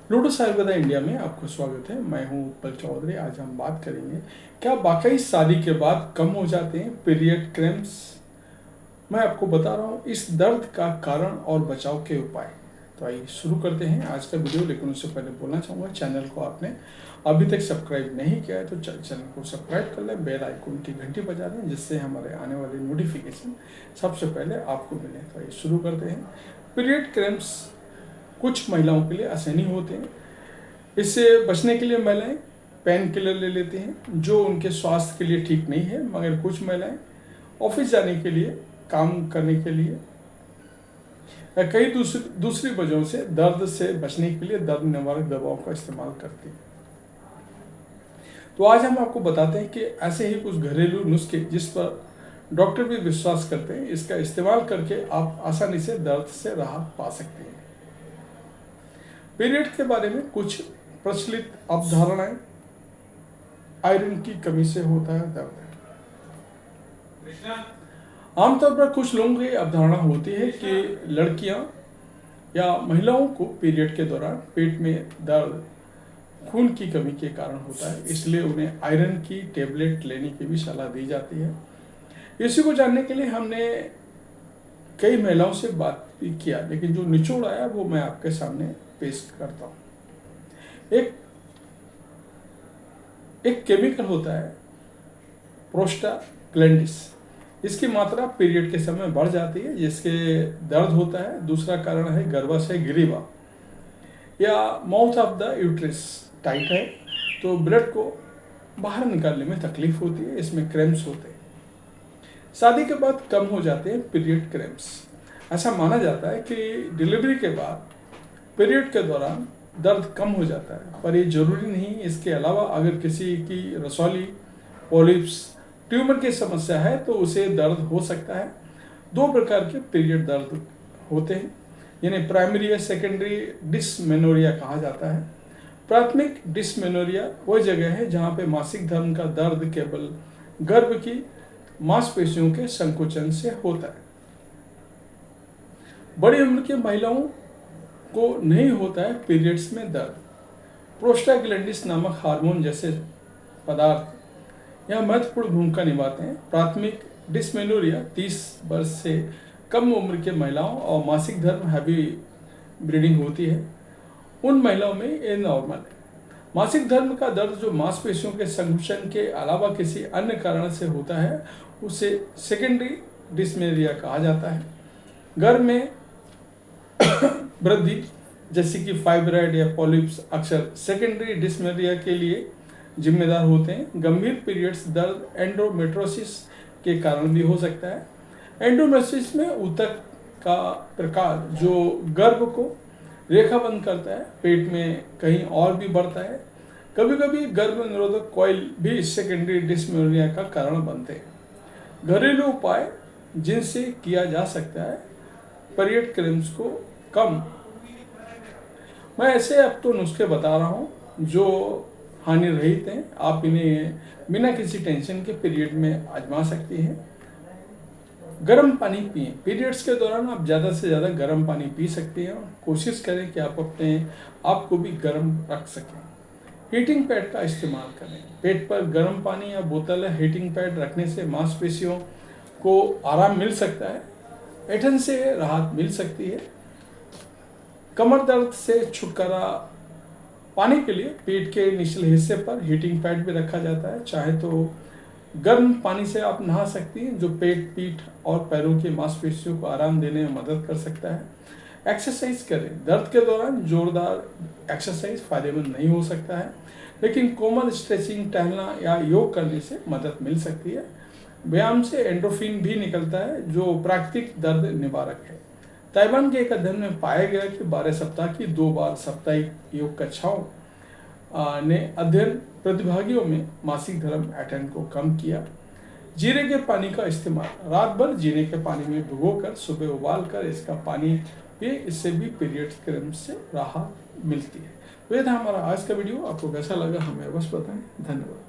Lotus Ayurveda India में आपको स्वागत है। मैं हूं उत्पल चौधरी। आज हम बात करेंगे, क्या वाकई शादी के बाद कम हो जाते हैं पीरियड क्रैम्प्स। मैं आपको बता रहा हूं इस दर्द का कारण और बचाव के उपाय। तो आइए शुरू करते हैं आज का वीडियो। लेकिन उससे पहले बोलना चाहूँगा, चैनल को आपने अभी तक सब्सक्राइब नहीं किया है तो चैनल को सब्सक्राइब कर लें, बेल आइकन की घंटी बजा दें, जिससे हमारे आने वाली नोटिफिकेशन सबसे पहले आपको मिले। तो आइए शुरू करते हैं। पीरियड क्रैम्प्स कुछ महिलाओं के लिए असहनीय होते हैं। इससे बचने के लिए महिलाएं पेन किलर ले लेती हैं, जो उनके स्वास्थ्य के लिए ठीक नहीं है। मगर कुछ महिलाएं ऑफिस जाने के लिए, काम करने के लिए या कई दूसरी वजहों से दर्द से बचने के लिए दर्द निवारक दवाओं का इस्तेमाल करती हैं। तो आज हम आपको बताते हैं कि ऐसे ही कुछ घरेलू नुस्खे जिस पर डॉक्टर भी विश्वास करते हैं, इसका इस्तेमाल करके आप आसानी से दर्द से राहत पा सकते हैं। पीरियड के बारे में कुछ प्रचलित अवधारणाएं। आयरन की कमी से होता है दर्द। आमतौर पर कुछ लोगों की अवधारणा होती है कि लड़कियां या महिलाओं को पीरियड के दौरान पेट में दर्द खून की कमी के कारण होता है, इसलिए उन्हें आयरन की टेबलेट लेने की भी सलाह दी जाती है। इसी को जानने के लिए हमने कई महिलाओं से बात भी किया, लेकिन जो निचोड़ आया वो मैं आपके सामने पेश करता हूँ। एक केमिकल होता है प्रोस्टाग्लैंडिस। इसकी मात्रा पीरियड के समय बढ़ जाती है, जिसके दर्द होता है। दूसरा कारण है गर्भाशय गिरिवा या mouth of the uterus tight है, तो ब्लड को बाहर निकालने में तकलीफ होती है। इसमें क्रैम्प्स होते हैं। शादी के बाद कम हो जाते हैं पीरियड क्रैम्प्स। ऐसा माना जाता है कि डिलीवरी के बाद पीरियड के दौरान दर्द कम हो जाता है, पर ये जरूरी नहीं। इसके अलावा अगर किसी की रसौली, पॉलिप्स, ट्यूमर की समस्या है तो उसे दर्द हो सकता है। दो प्रकार के पीरियड दर्द होते हैं, जिन्हें प्राइमरी या सेकेंडरी डिस्मेनोरिया कहा जाता है। प्राथमिक डिस्मेनोरिया वह जगह है जहाँ पे मासिक धर्म का दर्द केवल गर्भ की मांसपेशियों के संकुचन से होता है। बड़ी उम्र की महिलाओं को नहीं होता है पीरियड्स में दर्द। प्रोस्टाग्लैंडिस नामक हार्मोन जैसे पदार्थ यहाँ महत्वपूर्ण भूमिका निभाते हैं। प्राथमिक डिस्मेनोरिया 30 वर्ष से कम उम्र के महिलाओं और मासिक धर्म हैवी ब्लीडिंग होती है, उन महिलाओं में ये नॉर्मल है। मासिक धर्म का दर्द जो मांसपेशियों के संकुचन के अलावा किसी अन्य कारण से होता है, उसे सेकेंडरी डिस्मेनोरिया कहा जाता है। गर्भ में वृद्धि जैसे कि फाइब्रॉइड या पॉलिप्स अक्सर सेकेंडरी डिस्मेनोरिया के लिए जिम्मेदार होते हैं। गंभीर पीरियड्स दर्द एंडोमेट्रोसिस के कारण भी हो सकता है। एंडोमेट्रोसिस में ऊतक का प्रकार जो गर्भ को रेखाबंद करता है, पेट में कहीं और भी बढ़ता है। कभी कभी गर्भ निरोधक कॉइल भी सेकेंडरी डिस्मेनोरिया का कारण बनते हैं। घरेलू उपाय जिनसे किया जा सकता है पीरियड क्रैम्प्स को कम। मैं ऐसे अब तो नुस्खे बता रहा हूँ जो हानि रहित हैं। आप इन्हें बिना किसी टेंशन के पीरियड में आजमा सकती हैं। गर्म पानी पिएं। पीरियड्स के दौरान आप ज़्यादा से ज़्यादा गर्म पानी पी सकती हैं। कोशिश करें कि आप अपने आप को भी गर्म रख सकें। हीटिंग पैड का इस्तेमाल करें। पेट पर गर्म पानी या बोतल या हीटिंग पैड रखने से मांसपेशियों को आराम मिल सकता है, ऐंठन से राहत मिल सकती है। कमर दर्द से छुटकारा पाने के लिए पेट के निचले हिस्से पर हीटिंग पैड भी रखा जाता है। चाहे तो गर्म पानी से आप नहा सकती हैं, जो पेट, पीठ और पैरों की मांसपेशियों को आराम देने में मदद कर सकता है। एक्सरसाइज करें। दर्द के दौरान जोरदार एक्सरसाइज फायदेमंद नहीं हो सकता है, लेकिन कोमल स्ट्रेचिंग, टहलना या योग करने से मदद मिल सकती है। व्यायाम से एंडोर्फिन भी निकलता है, जो प्राकृतिक दर्द निवारक है। ताइवान के एक अध्ययन में पाया गया कि 12 सप्ताह की 2 बार साप्ताहिक योग कक्षाओं ने अध्ययन प्रतिभागियों में मासिक धर्म ऐंठन को कम किया। जीरे के पानी का इस्तेमाल। रात भर जीरे के पानी में भिगोकर सुबह उबाल कर इसका पानी पिए, इससे भी पीरियड क्रैम्प्स से राहत मिलती है। तो ये था हमारा आज का वीडियो। आपको कैसा लगा हमें अवश्य बताएं। धन्यवाद।